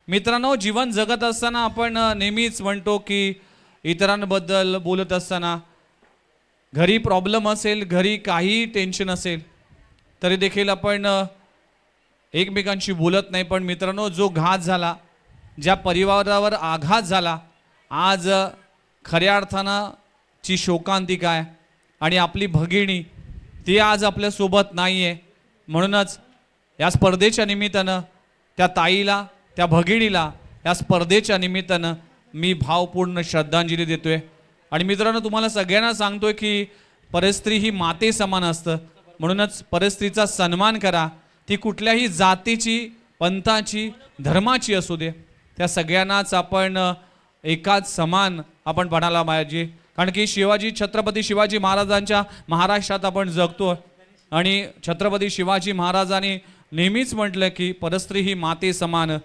मित्रांनो, जीवन जगत असताना आपण नेहमीच म्हणतो की इतरांबद्दल बोलत असताना घरी प्रॉब्लेम असेल, घरी काही टेन्शन असेल तरी देखील आपण एकमेकांशी बोलत नाही. पण मित्रांनो, जो घात झाला, ज्या परिवारावर आघात झाला, आज खऱ्या अर्थानं ची शोकांतिका आहे आणि आपली भगिनी ती आज आपल्यासोबत नाही आहे. म्हणूनच या स्पर्धेच्या निमित्तानं त्या ताईला, त्या भगिनीला या स्पर्धेच्या निमित्तानं मी भावपूर्ण श्रद्धांजली देतोय. आणि मित्रांनो, तुम्हाला सगळ्यांना सांगतोय की परस्त्री ही माते समान असतं. म्हणूनच परस्त्रीचा सन्मान करा. ती कुठल्याही जातीची, पंथाची, धर्माची असू दे, त्या सगळ्यांनाच आपण एकाच समान आपण पाहायला पाहिजे. कारण की छत्रपती शिवाजी महाराजांच्या महाराष्ट्रात आपण जगतो आणि छत्रपती शिवाजी महाराजांनी नेहमीच म्हटलं की परस्त्री ही माते समान.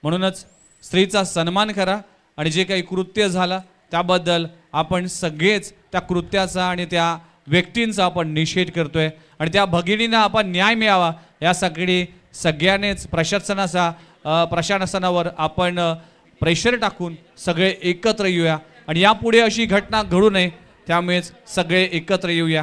म्हणूनच स्त्रीचा सन्मान करा आणि जे काही कृत्य झालं त्याबद्दल आपण सगळेच त्या कृत्याचा आणि त्या व्यक्तींचा आपण निषेध करतोय आणि त्या भगिनींना आपण न्याय मिळावा यासाठी सगळ्यांनीच प्रशासनावर आपण प्रेशर टाकून सगळे एकत्र येऊया आणि यापुढे अशी घटना घडू नये, त्यामुळेच सगळे एकत्र येऊया.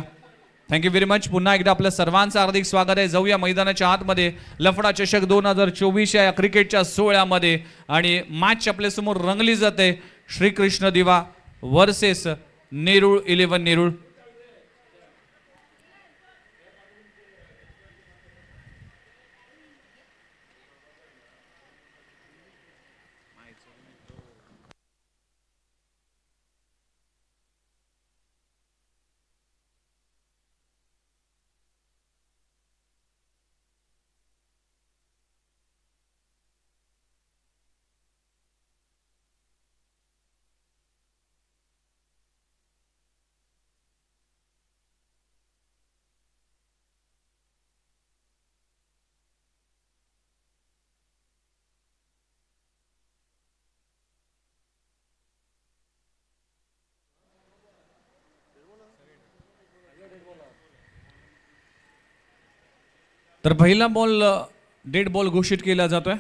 Thank you very much. पुन्हा एकदा आपल्या सर्वांचं हार्दिक स्वागत आहे. जाऊया मैदानाच्या आतमध्ये लफडा चषक 2024 या क्रिकेटच्या सोहळ्यामध्ये आणि मॅच आपल्या समोर रंगली जाते. श्रीकृष्ण दिवा वर्सेस नेरूळ 11 नेरूळ. तर पहिला बॉल डेड बॉल घोषित केला जातोय.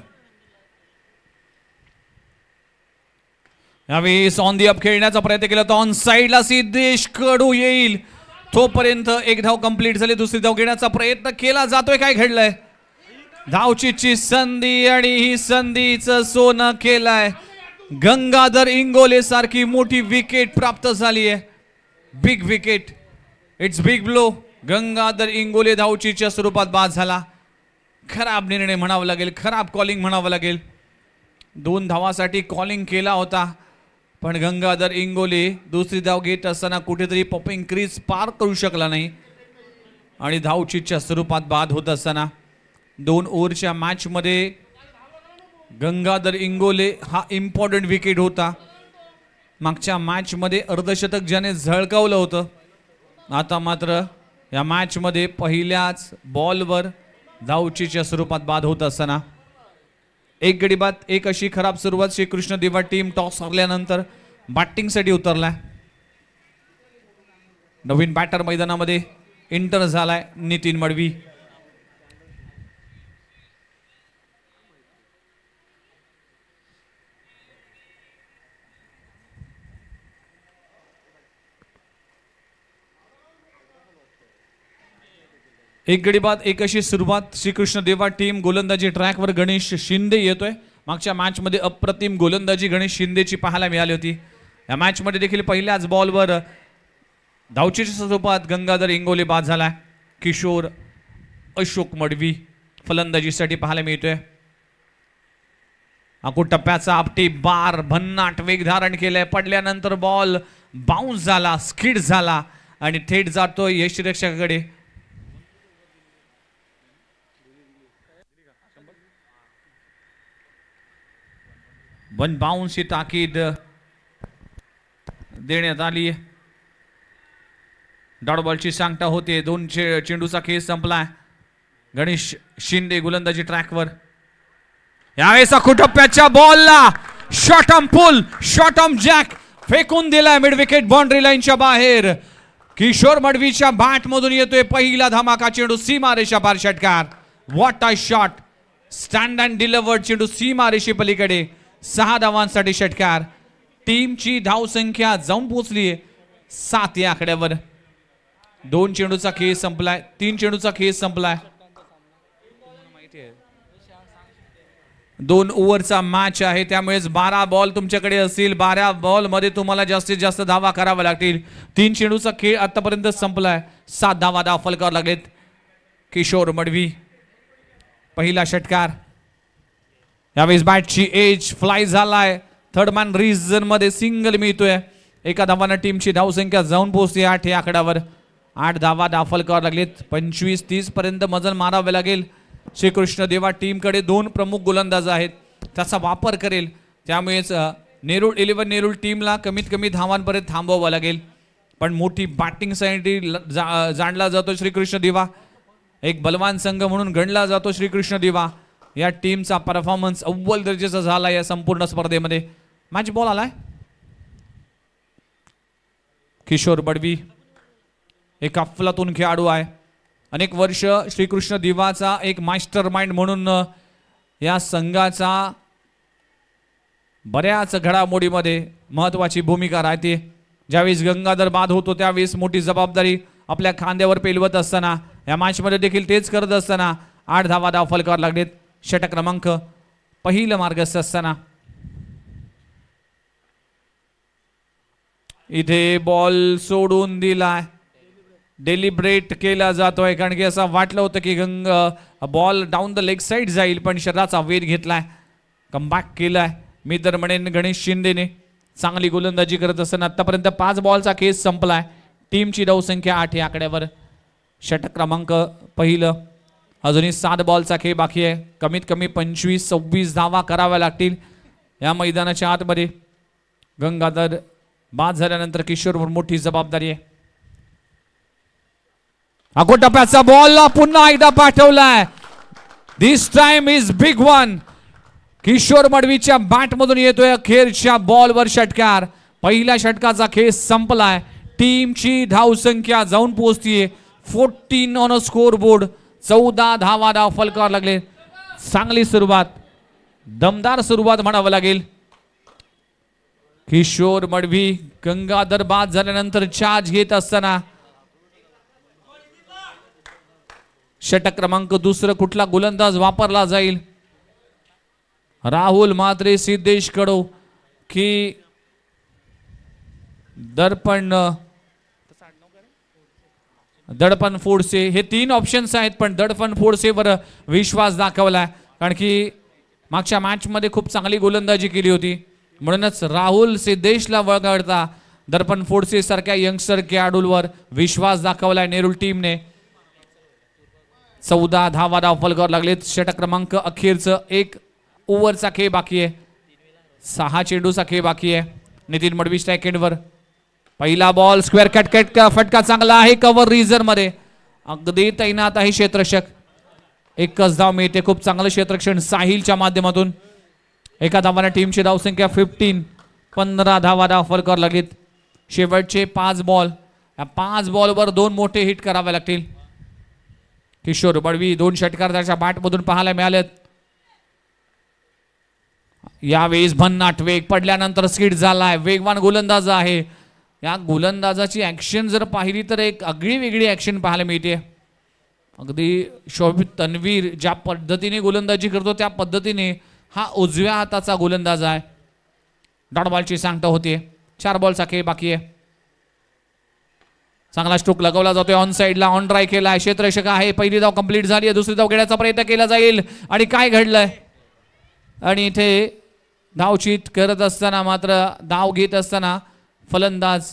यावेळी ऑन दी अप खेळण्याचा प्रयत्न केला तर ऑन साइडला सिद्धेश कडू येईल तोपर्यंत एक धाव कंप्लीट झाली. दुसरी धाव घेण्याचा प्रयत्न केला जातोय. काय घडलंय? धावचीची संधी आणि ही संधीचं सोनं केलंय. गंगाधर इंगोले सारखी मोठी विकेट प्राप्त झाली आहे. Big wicket, it's big blow. Gangadhar Ingole धावचीच्या स्वरूपात बाद झाला. खराब निर्णय म्हणावा लागेल, खराब कॉलिंग म्हणावं लागेल. 2 धावासाठी कॉलिंग केला होता पण गंगाधर इंगोले दुसरी धाव घेत असताना कुठेतरी पॉपिंग क्रीज पार करू शकला नाही आणि धावचीच्या स्वरूपात बाद होत असताना 2 ओव्हरच्या मॅचमध्ये गंगाधर इंगोले हा इम्पॉर्टंट विकेट होता. मागच्या मॅचमध्ये अर्धशतक ज्याने झळकावलं होतं, आता मात्र या मॅचमध्ये पहिल्याच बॉलवर धावचीच्या स्वरूपात बाद होत असताना 1 गडी बाद 1 अशी खराब सुरुवात. श्रीकृष्ण दिवा टीम टॉस हरल्यानंतर बॅटिंगसाठी उतरलाय. नवीन बॅटर मैदानामध्ये एंटर झालाय नितीन मडवी. एक गडी बाद 1 अशी सुरुवात. श्रीकृष्ण देवा टीम गोलंदाजी ट्रॅकवर गणेश शिंदे येतोय. मागच्या मॅचमध्ये अप्रतिम गोलंदाजी गणेश शिंदेची पाहायला मिळाली होती. या मॅचमध्ये देखील पहिल्याच बॉलवर धावचीच्या स्वरूपात गंगाधर इंगोले बाद झाला. किशोर अशोक मडवी फलंदाजीसाठी पाहायला मिळतोय. अकुट टप्प्याचा आपटी बार भन्नाट वेग धारण केलाय. पडल्यानंतर बॉल बाउन्स झाला, स्किड झाला आणि थेट जातोय यष्टिरक्षकाकडे. वन बाउन्सची ताकीद देण्यात आली. डॉट बॉलची सांगता होते. 2 चेंडूचा खेळ संपलाय. गणेश शिंदे गोलंदाजी ट्रॅकवर. यावेळेस कुटप्प्याच्या बॉलला shot on pull, shot on jack फेकून दिलाय मिड विकेट बाउंड्री लाईनच्या बाहेर. किशोर मडवीच्या बॅट मधून येतोय पहिला धमाका चेंडू, सीमारेषा पार षटकार. What a shot. Stand and delivered चेंडू सीमा रेषे पलीकडे 6 धावांसाठी षटकार. टीमची धावसंख्या जाऊन पोहोचली 7 या आकड्यावर. 2 चेंडूचा खेळ संपलाय. 3 चेंडूचा खेळ संपलाय. 2 ओव्हरचा मॅच आहे त्यामुळेच 12 बॉल तुमच्याकडे असतील. 12 बॉल मध्ये तुम्हाला जास्तीत जास्त धावा कराव्या लागतील. 3 चेंडूचा खेळ आतापर्यंत संपलाय. 7 धावा दाखल करावे लागलेत. किशोर मडवी पहिला षटकार. यावेळेस बॅटची एज फ्लाय झालाय. थर्ड मॅन रिजन मध्ये सिंगल मिळतोय. 1 धावानं टीमची धावसंख्या जाऊन पोहोचली 8 या आकड्यावर. 8 धावा दाखल कराव्या लागलेत. 25-30 पर्यंत मजल मारावे लागेल. श्रीकृष्ण देवा टीमकडे 2 प्रमुख गोलंदाज आहेत त्याचा वापर करेल. त्यामुळेच नेरूळ 11 नेरूळ टीमला कमीत कमी धावांपर्यंत थांबवावं लागेल. पण मोठी बॅटिंगसाठी जाणला जातो श्रीकृष्ण देवा. एक बलवान संघ म्हणून गणला जातो श्रीकृष्ण देवा. या टीमचा परफॉर्मन्स अव्वल दर्जाचा झाला या संपूर्ण स्पर्धेमध्ये. मॅच बॉल आलाय. किशोर बडवी एक अफलातून खेळाडू आहे. अनेक वर्ष श्रीकृष्ण देवाचा एक मास्टर माइंड म्हणून या संघाचा बऱ्याच घडामोडीमध्ये महत्वाची भूमिका राहते. ज्यावेळेस गंगाधर बाद होतो त्यावेळेस मोठी जबाबदारी आपल्या खांद्यावर पेलवत असताना या मॅच मध्ये देखील तेच करत असताना 8 धावा दाखल करावे लागलेत. षटक क्रमांक पहिलं मार्गस्थ असताना इथे बॉल सोडून दिलाय. डेलिब्रेट केला जातोय कारण की असं वाटलं होतं की ball down the leg side जाईल पण शरीराचा वेध घेतलाय. कमबॅक केलाय. मी तर म्हणेन गणेश शिंदेने चांगली गोलंदाजी करत असताना आतापर्यंत 5 बॉलचा केस संपलाय. टीमची धावसंख्या 8 या आकड्यावर. षटक क्रमांक पहिलं. अजूनही 7 बॉलचा खेळ बाकी आहे. कमीत कमी 25-26 धावा कराव्या लागतील या मैदानाच्या आतमध्ये. गंगाधर बाद झाल्यानंतर किशोरवर मोठी जबाबदारी आहे. टप्प्याचा बॉल पुन्हा एकदा पाठवलाय. This time is big one. Kishor मडवीच्या बॅट मधून येतोय अखेरच्या बॉलवर षटकार. पहिल्या षटकाचा खेळ संपलाय. टीमची धावसंख्या जाऊन पोहोचतीये 14 ऑन अ स्कोर बोर्ड. 14 धावा दाखल करावे लागले. चांगली सुरुवात, दमदार सुरुवात म्हणावं लागेल. किशोर मडवी गंगाधर बाद झाल्यानंतर चार्ज घेत असताना षटक क्रमांक दुसरं कुठला गोलंदाज वापरला जाईल. राहुल म्हात्रे, सिद्धेश कडो की दडपण फोडसे हे 3 ऑप्शन्स आहेत. पण दडपण फोडसेवर विश्वास दाखवलाय कारण की मागच्या मॅच मध्ये खूप चांगली गोलंदाजी केली होती. म्हणूनच राहुल सिद्धेशला वगळता दडपण फोडसे सारख्या यंगस्टर खेळाडूंवर विश्वास दाखवलाय नेरूळ टीमने. 14 धावा दाखल करावे लागलेत. षटक क्रमांक अखेरचं 1 ओव्हरचा खेळ बाकी आहे. 6 चेंडूचा खेळ बाकी आहे. नितीन मडवी स्ट्राईक एंडवर. पहिला बॉल स्क्वेअर कट फटका चांगला आहे कव्हर रिजन मध्ये. अगदी तैनात आहे क्षेत्ररक्षक. 1च धाव मिळते. खूप चांगलं क्षेत्ररक्षण साहिलच्या माध्यमातून. 1 धावाने टीमची धावसंख्या 15 धावा दाखल करावे लागेल. शेवटचे 5 बॉल. या 5 बॉलवर 2 मोठे हिट करावे लागतील. किशोर बडवी 2 षटकार त्याच्या बॅट मधून पाहायला मिळालेत. यावेळेस भन्नाट वेग पडल्यानंतर स्किड झालाय. वेगवान गोलंदाज आहे. या गोलंदाजाची ऍक्शन जर पाहिली तर एक आगळी वेगळी ऍक्शन पाहायला मिळते. अगदी शोभित तन्वीर ज्या पद्धतीने गोलंदाजी करतो त्या पद्धतीने हा उजव्या हाताचा गोलंदाज आहे. डॉट बॉलची सांगता होते. 4 बॉलचा खेळ बाकी आहे. चांगला स्ट्रोक लगावला जातोय. ऑन साइडला ऑन ड्राय केलाय. क्षेत्ररक्षक आहे. पहिली धाव कंप्लीट झाली आहे. दुसरी धाव घेण्याचा प्रयत्न केला जाईल. आणि काय घडलंय आणि इथे धावचीत करत असताना मात्र धाव घेत असताना फलंदाज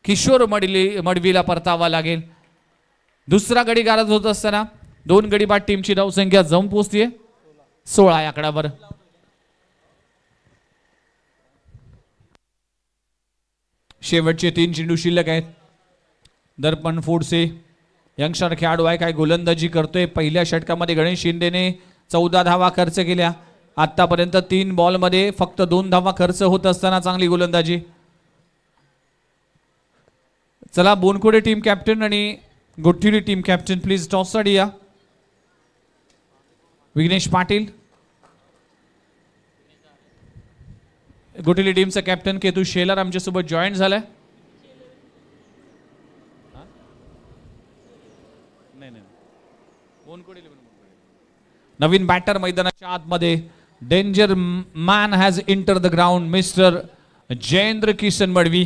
किशोर मडवीला परतावा लागेल. दुसरा गडी गारद होत असताना 2 गडी बाद टीमची धावसंख्या जाऊन पोहोचतीये 16 या आकड्यावर. शेवटचे 3 चेंडू शिल्लक आहेत. दर्पण फोडसे यंगस्टर खेळाडू आहे. काय गोलंदाजी करतोय. पहिल्या षटकामध्ये गणेश शिंदेने 14 धावा खर्च केल्या. आतापर्यंत 3 बॉलमध्ये फक्त 2 धावा खर्च होत असताना चांगली गोलंदाजी. चला बोनकुडे टीम कॅप्टन आणि Gothivali team captain please toss साठी या. विघ्नेश पाटील, गोटिली टीमचा कॅप्टन केतू शेलार आमच्यासोबत जॉईन झालाय. नवीन बॅटर मैदानाच्या आतमध्ये. Danger man has enter the ground. Mister Jayendra Kishan Madavi.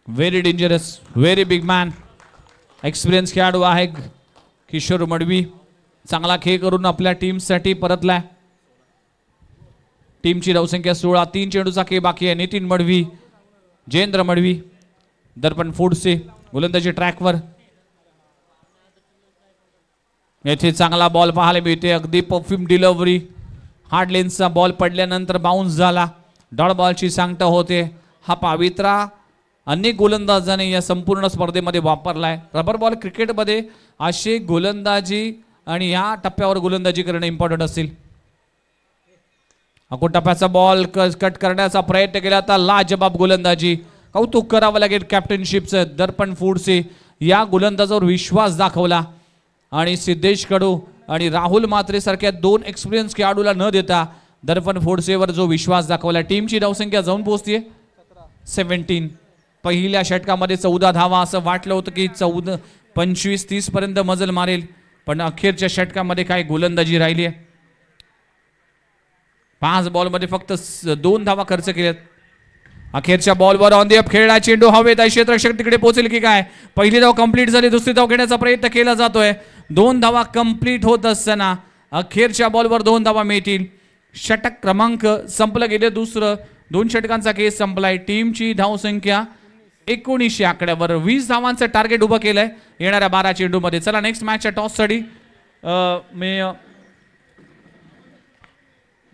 Very dangerous, very big man. Experience खेळाडू आहे किशोर मडवी. चांगला खेळ करून आपल्या टीमसाठी परतलाय. टीमची धावसंख्या 16. 3 चेंडूचा खेळ बाकी आहे. नितीन मडवी, जयेंद्र मडवी. दर्पण फूडसे गोलंदाजी ट्रॅकवर. येथे चांगला बॉल पाहायला मिळते. अगदी परफ्यूम डिलिव्हरी. हार्ड लेन्सचा बॉल पडल्यानंतर बाउन्स झाला. डॉट बॉलची सांगता होते. हा पावित्रा अनेक गोलंदाजांनी या संपूर्ण स्पर्धेमध्ये वापरलाय. रबर बॉल क्रिकेटमध्ये असे गोलंदाजी आणि या टप्प्यावर गोलंदाजी करणे इम्पॉर्टंट असेल. टप्प्याचा बॉल कट करण्याचा प्रयत्न केला तर लाजबाब गोलंदाजी. कौतुक करावं लागेल कॅप्टनशिपचं. दर्पण फूडसे या गोलंदाजावर विश्वास दाखवला आणि सिद्धेश कडू आणि राहुल म्हात्रे सारख्या 2 एक्सपिरियन्स खेळाडूला न देता दर्पण फूडसेवर जो विश्वास दाखवला. टीमची धावसंख्या जाऊन पोहोचतीये 17. पहिल्या षटकामध्ये 14 धावा. असं वाटलं होतं की 14, 25, 30 पर्यंत मजल मारेल, पण अखेरच्या षटकामध्ये काय गोलंदाजी राहिली आहे. 5 बॉलमध्ये फक्त 2 धावा खर्च केल्यात. अखेरच्या बॉलवर ऑन दी अप खेळला चेंडू हवेत. क्षेत्ररक्षक तिकडे पोहोचेल की काय. पहिली धाव कंप्लीट झाली. दुसरी धाव घेण्याचा प्रयत्न केला जातोय. 2 धावा कंप्लीट होत असताना अखेरच्या बॉलवर 2 धावा मिळतील. षटक क्रमांक संपलं गेले. दुसरं 2 षटकांचा केस संपलाय. टीमची धावसंख्या 19 आकड्यावर. 20 धावांचं टार्गेट उभं केलंय येणाऱ्या 12 चेंडूमध्ये. चला नेक्स्ट मॅचच्या टॉससाठी मी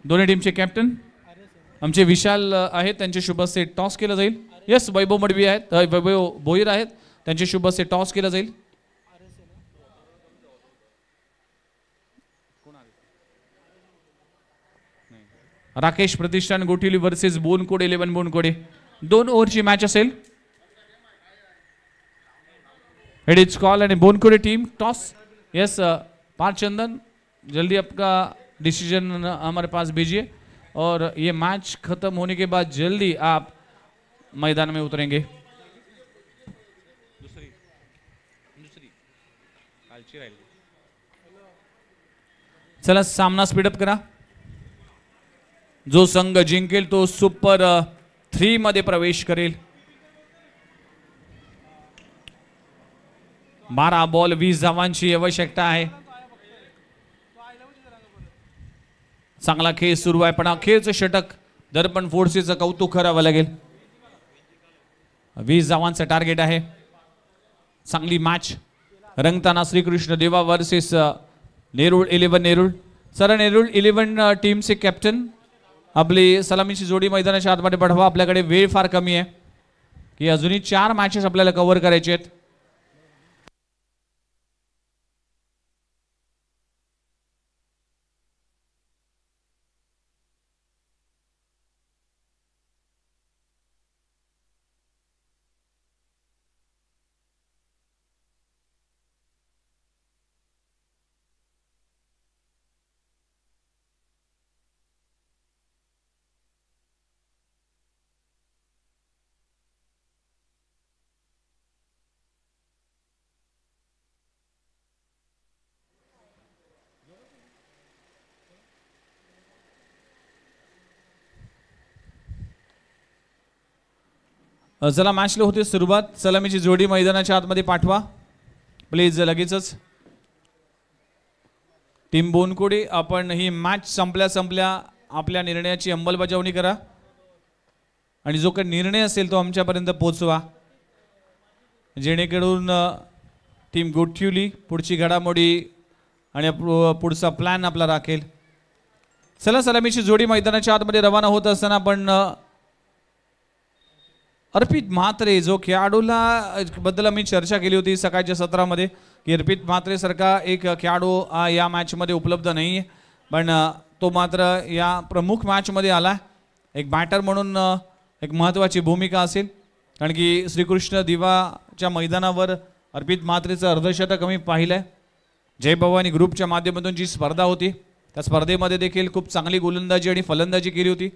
दोन्ही टीमचे कॅप्टन आमचे विशाल आहेत, त्यांचे शुभ हस्ते टॉस केलं जाईल. यस, वैभव मडवी आहेत, वैभव भोईर आहेत, त्यांचे शुभ हस्ते टॉस केलं जाईल. राकेश प्रतिष्ठान गोठिली वर्सेस बोनकोडे 11 बोनकोडे. 2 ओव्हरची मॅच असेल. इट इज कॉल आणि बोनकोडे टीम टॉस. यस पार्थ चंदन, जल्दी आपका डिसीजन हमारे पास भेजिए और ये मैच खत्म होने के बाद जल्दी आप मैदान में उतरेंगे. चला सामना स्पीडअप करा. जो संघ जिंकेल तो सुपर 3 मध्ये प्रवेश करेल. 12 बॉल 20 धावांची आवश्यकता आहे. चांगला खेळ सुरू आहे, पण अखेरचं षटक दर्पण फोर्सेचं कौतुक करावं लागेल. 20 धावांचं टार्गेट आहे. चांगली मॅच रंगताना श्रीकृष्ण देवा वर्सेस नेरूळ 11 नेरूळ. सर नेरूळ 11 टीमचे कॅप्टन आपली सलामीची जोडी मैदानाच्या आतमध्ये पाठवा. आपल्याकडे वेळ फार कमी आहे की अजूनही 4 मॅचेस आपल्याला कव्हर करायचे आहेत. चला मॅचला होते सुरुवात. सलामीची जोडी मैदानाच्या आतमध्ये पाठवा प्लीज लगेचच. टीम बोनकोडे, आपण ही मॅच संपल्या आपल्या निर्णयाची अंमलबजावणी करा आणि जो काही निर्णय असेल तो आमच्यापर्यंत पोहोचवा, जेणेकरून टीम गोठ्युली पुढची घडामोडी आणि पुढचा प्लॅन आपला राखेल. चला सलामीची जोडी मैदानाच्या आतमध्ये रवाना होत असताना आपण अर्पित म्हात्रे जो खेळाडूला बद्दल मी चर्चा केली होती सकाळच्या सत्रामध्ये की अर्पित म्हात्रे सारखा एक खेळाडू या मॅचमध्ये उपलब्ध नाही आहे, पण तो मात्र या प्रमुख मॅचमध्ये आला. एक बॅटर म्हणून एक महत्त्वाची भूमिका असेल, कारण की श्रीकृष्ण दिवाच्या मैदानावर अर्पित म्हात्रेचं अर्धशतक आम्ही पाहिलं आहे. जय भवानी ग्रुपच्या माध्यमातून जी स्पर्धा होती त्या स्पर्धेमध्ये देखील खूप चांगली गोलंदाजी आणि फलंदाजी केली होती.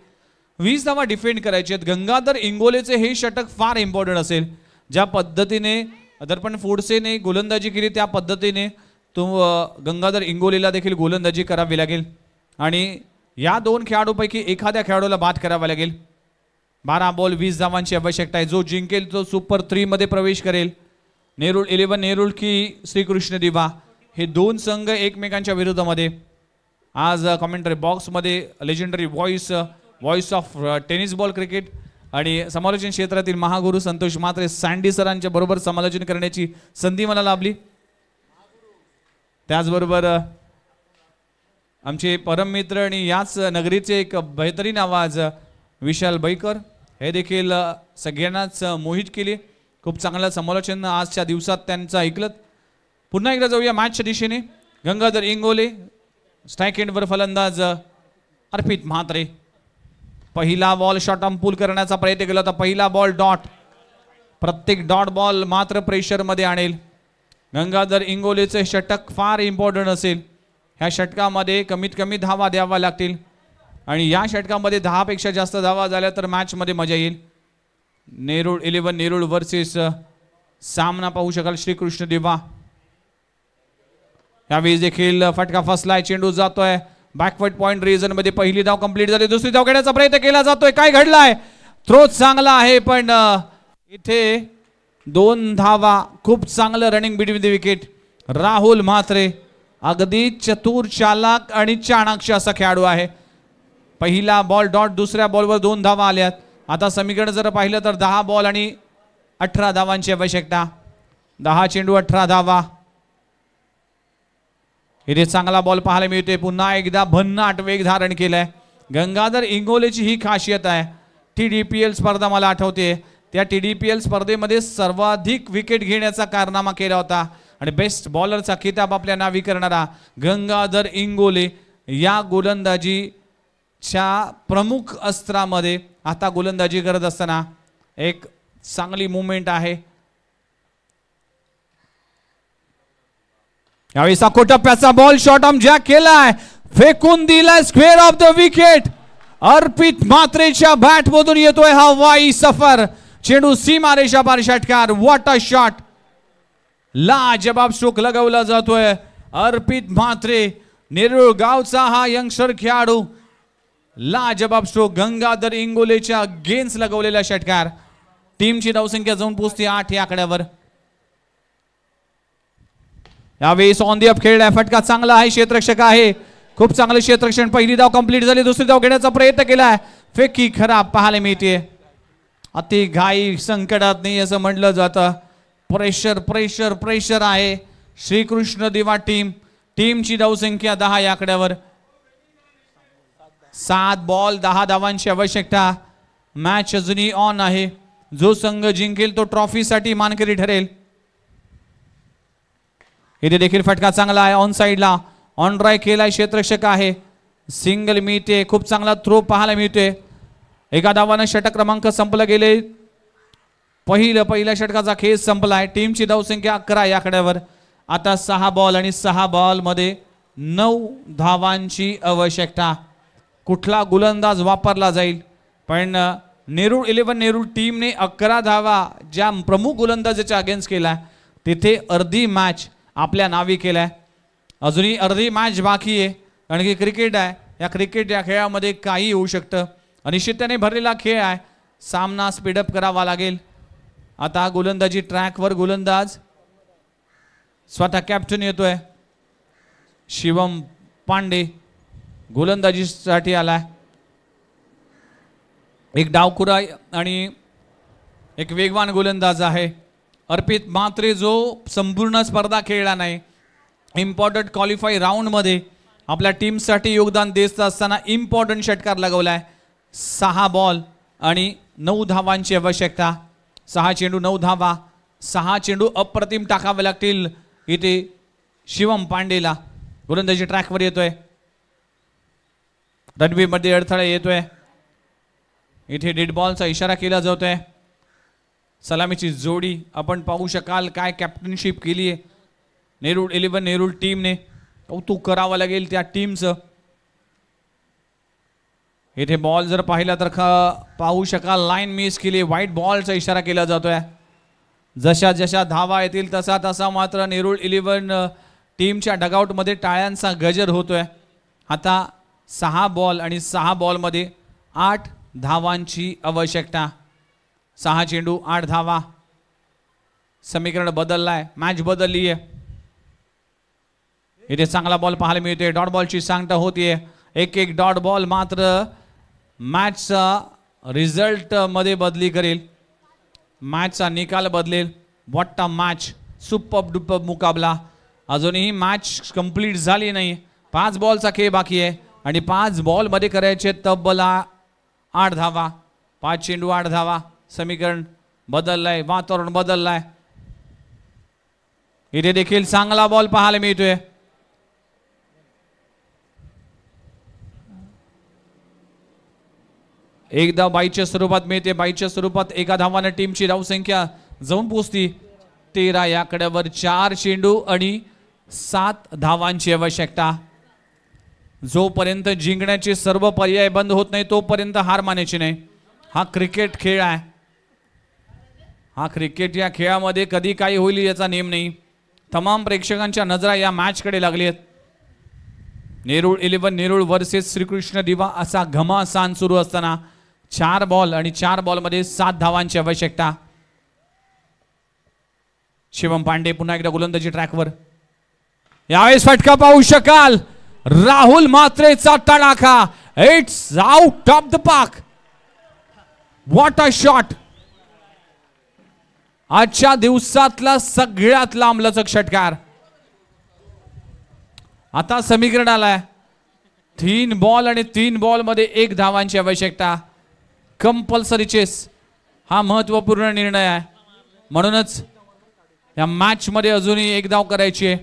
20 धावा डिफेंड करायचे आहेत. गंगाधर इंगोलेचे हे षटक फार इम्पॉर्टंट असेल. ज्या पद्धतीने दर्पण फोर्सेने गोलंदाजी केली त्या पद्धतीने तो गंगाधर इंगोलेला देखील गोलंदाजी करावी लागेल आणि या दोन खेळाडूपैकी एखाद्या खेळाडूला बाद करावा लागेल. 12 बॉल 20 धावांची आवश्यकता आहे. जो जिंकेल तो सुपर 3 मध्ये प्रवेश करेल. नेरूळ 11 नेरूळ की श्रीकृष्ण दिवा हे दोन संघ एकमेकांच्या विरोधामध्ये. आज कमेंटरी बॉक्समध्ये legendary voice of tennis ball cricket आणि समालोचन क्षेत्रातील महागुरु संतोष म्हात्रे सँडी सरांच्या बरोबर समालोचन करण्याची संधी मला लाभली. त्याचबरोबर आमचे परम मित्र आणि याच नगरीचे एक बेहतरीन आवाज विशाल बैकर हे देखील सगळ्यांनाच मोहित केले. खूप चांगलं समालोचन आजच्या दिवसात त्यांचं ऐकलं. पुन्हा एकदा जाऊया मॅचच्या दिशेने. गंगाधर इंगोले स्ट्राईक एंडवर फलंदाज अर्पित म्हात्रे. पहिला बॉल शॉट अंपूल करण्याचा प्रयत्न केला होता. पहिला बॉल डॉट. प्रत्येक डॉट बॉल मात्र प्रेशरमध्ये आणेल. गंगाधर इंगोलेचे षटक फार इम्पॉर्टंट असेल. ह्या षटकामध्ये कमीत कमी धावा द्यावा लागतील आणि या षटकामध्ये 10 पेक्षा जास्त धावा झाल्या तर मॅचमध्ये मजा येईल. नेरूळ 11 नेरूळ वर्सेस सामना पाहू शकाल श्रीकृष्ण दिवा. यावेळी देखील फटका फसलाय. चेंडू जातोय बॅकवर्ड पॉइंट रिजन मध्ये. पहिली धाव कंप्लीट झाली. दुसरी धाव घेण्याचा प्रयत्न केला जातोय. काय घडलाय? थ्रो चांगला आहे पण इथे 2 धावा. खूप चांगलं running between the wicket. Rahul Mhatre अगदी चतुर चालाक आणि चाणाक्ष असा खेळाडू आहे. पहिला बॉल डॉट. दुसऱ्या बॉलवर 2 धावा आल्यात. आता समीकरण जर पाहिलं तर 10 बॉल आणि 18 धावांची आवश्यकता. 10 चेंडू 18 धावा. इथे चांगला बॉल पाहायला मिळते. पुन्हा एकदा भन्नाट वेग धारण केलाय. गंगाधर इंगोलेची ही खासियत आहे. TDPL स्पर्धा मला आठवते. त्या TDPL स्पर्धेमध्ये सर्वाधिक विकेट घेण्याचा कारनामा केला होता आणि बेस्ट बॉलरचा खिताब आपल्या नावी करणारा गंगाधर इंगोले या गोलंदाजीच्या प्रमुख अस्त्रामध्ये आता गोलंदाजी करत असताना एक चांगली मुवमेंट आहे. यावेळी साकोटप्प्याचा बॉल शॉट आर्म जॅक केलाय. फेकून दिलाय square off the wicket. Arpit म्हात्रेच्या बॅट मधून येतोय हा वाई सफर. चेंडू सीमारेषा पार षटकार. What a shot. लाजबाब स्ट्रोक लगावला जातोय. अर्पित म्हात्रे नेरूळ गावचा हा यंगस्टर खेळाडू. लाजबाब स्ट्रोक. गंगाधर इंगोलेच्या अगेन्स्ट लगवलेला षटकार. टीमची धावसंख्या जाऊन पोहोचते 8 या आकड्यावर. यावेळी ऑन दी अप खेळलाय. फटका चांगला आहे. क्षेत्ररक्षक आहे. खूप चांगलं क्षेत्ररक्षण. पहिली धाव कंप्लीट झाली. दुसरी धाव घेण्याचा प्रयत्न केलाय. फेकी खराब पाहायला मिळते. अति घाई संकटात नाही असं म्हटलं जातं. प्रेशर प्रेशर प्रेशर आहे. श्रीकृष्ण दिवा टीमची धावसंख्या 10 या आकड्यावर. 7 बॉल 10 धावांची आवश्यकता. मॅच अजूनही ऑन आहे. जो संघ जिंकेल तो ट्रॉफीसाठी मानकरी ठरेल. इथे देखील फटका चांगला आहे. ऑन साइडला ऑन ड्राय केलाय. क्षेत्ररक्षक आहे. सिंगल मिळते. खूप चांगला थ्रो पाहायला मिळते. एका धावानं षटक क्रमांक संपला गेले. पहिल्या षटकाचा खेळ संपलाय. टीमची धावसंख्या 11 या आकड्यावर. आता 6 बॉल आणि 6 बॉल मध्ये 9 धावांची आवश्यकता. कुठला गोलंदाज वापरला जाईल पण नेरूळ 11 नेरूळ टीमने 11 धावा ज्या प्रमुख गोलंदाजाच्या अगेन्स्ट केला तिथे अर्धी मॅच आपल्या नावी केलाय. अजूनही अर्धी मॅच बाकी आहे. कारण की क्रिकेट आहे. या खेळामध्ये काही होऊ शकतं. अनिश्चिततेने भरलेला खेळ आहे. सामना स्पीडअप करावा लागेल. आता गोलंदाजी ट्रॅकवर गोलंदाज स्वतः कॅप्टन येतोय. शिवम पांडे गोलंदाजीसाठी आलाय. एक डावखुरा आणि एक वेगवान गोलंदाज आहे. अर्पित म्हात्रे जो संपूर्ण स्पर्धा खेळला नाही. इम्पॉर्टंट क्वालिफाय राऊंड मध्ये आपल्या टीमसाठी योगदान देत असताना इम्पॉर्टंट षटकार लगवलाय. 6 बॉल आणि 9 धावांची आवश्यकता. 6 चेंडू 9 धावा. 6 चेंडू अप्रतिम टाकावे लागतील इथे शिवम पांडेला. गोलंदाजी ट्रॅकवर येतोय. रणबीर मध्ये अडथळा येतोय. इथे डेड बॉलचा इशारा केला जातोय. सलामीची जोडी आपण पाहू शकाल. काय कॅप्टनशिप केली आहे नेरूळ 11 नेरूळ टीमने. कौतुक करावं लागेल त्या टीमचं. इथे बॉल जर पाहिला तर पाहू शकाल लाईन मिस केली, व्हाईट बॉलचा इशारा केला जातोय. जशा जशा धावा येतील तसा तसा मात्र नेरूळ 11 टीमच्या डगआउटमध्ये टाळ्यांचा गजर होतोय. आता 6 बॉल आणि 6 बॉलमध्ये 8 धावांची आवश्यकता. 6 चेंडू 8 धावा. समीकरण बदललाय, मॅच बदलली आहे. इथे चांगला बॉल पाहायला मिळतोय, डॉट बॉलची सांगता होतीये. एक डॉट बॉल मात्र मॅचचा रिझल्ट मध्ये बदली करेल, मॅचचा निकाल बदलेल. What a match, super duper मुकाबला. अजूनही मॅच कंप्लीट झाली नाही. 5 बॉलचा खेळ बाकी आहे आणि 5 बॉलमध्ये करायचे तब्बल 8 धावा. 5 चेंडू 8 धावा. समीकरण बदललंय, वातावरण बदललंय. इथे देखील चांगला बॉल पाहायला मिळतोय. एक धाव बाईच्या स्वरूपात मिळते. बाईच्या स्वरूपात एका धावाने टीमची धावसंख्या जाऊन पोहोचती 13. या कड्यावर 4 चेंडू आणि 7 धावांची आवश्यकता. जोपर्यंत जिंकण्याचे सर्व पर्याय बंद होत नाही तोपर्यंत हार मानायची नाही. हा क्रिकेट खेळ आहे. हा क्रिकेट या खेळामध्ये कधी काही होईल याचा नेम नाही. तमाम प्रेक्षकांच्या नजरा या मॅचकडे लागली आहेत. नेरूळ 11 नेरूळ वर्सेस श्रीकृष्ण दिवा असा घमासान सुरू असताना 4 बॉल आणि 4 बॉलमध्ये 7 धावांची आवश्यकता. शिवम पांडे पुन्हा एकदा गोलंदाजी ट्रॅकवर. यावेळेस फटका पाहू शकाल. राहुल मात्रेचा तडाखा. It's out of the park. What a shot. आजच्या दिवसातला सगळ्यात लांबलचक षटकार. आता समीकरण आलाय. 3 बॉल आणि 3 बॉलमध्ये 1 धावांची आवश्यकता. कंपल्सरी चेस हा महत्वपूर्ण निर्णय आहे. म्हणूनच या मॅच मध्ये अजूनही 1 धाव करायची आहे.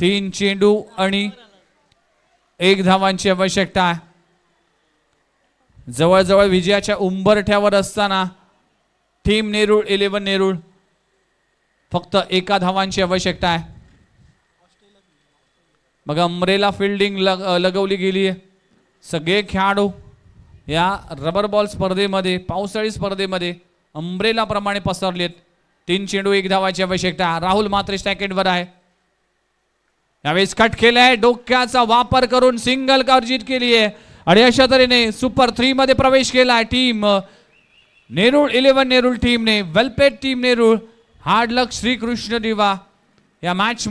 3 चेंडू आणि 1 धावांची आवश्यकता आहे. जवळजवळ विजयाच्या उंबरठ्यावर असताना टीम नेरूळ 11 नेरूळ फक्त 1 धावांची आवश्यकता आहे. मग अम्ब्रेला फिल्डिंग लगवली गेली आहे. सगळे खेळाडू या रबर बॉल स्पर्धेमध्ये, पावसाळी स्पर्धेमध्ये अम्ब्रेला प्रमाणे पसरलेत. 3 चेंडू 1 धावाची आवश्यकता. राहुल मात्र स्टॅकेटवर आहे. यावेळेस कट केलाय. डोक्याचा वापर करून सिंगल कर्जित केली आहे आणि अशा तऱ्हेने सुपर 3 मध्ये प्रवेश केला टीम नेरूळ 11 नेरूळ टीमने. वेलपेट टीम नेरूळ, हार्ड लक श्रीकृष्ण दिवा या मॅच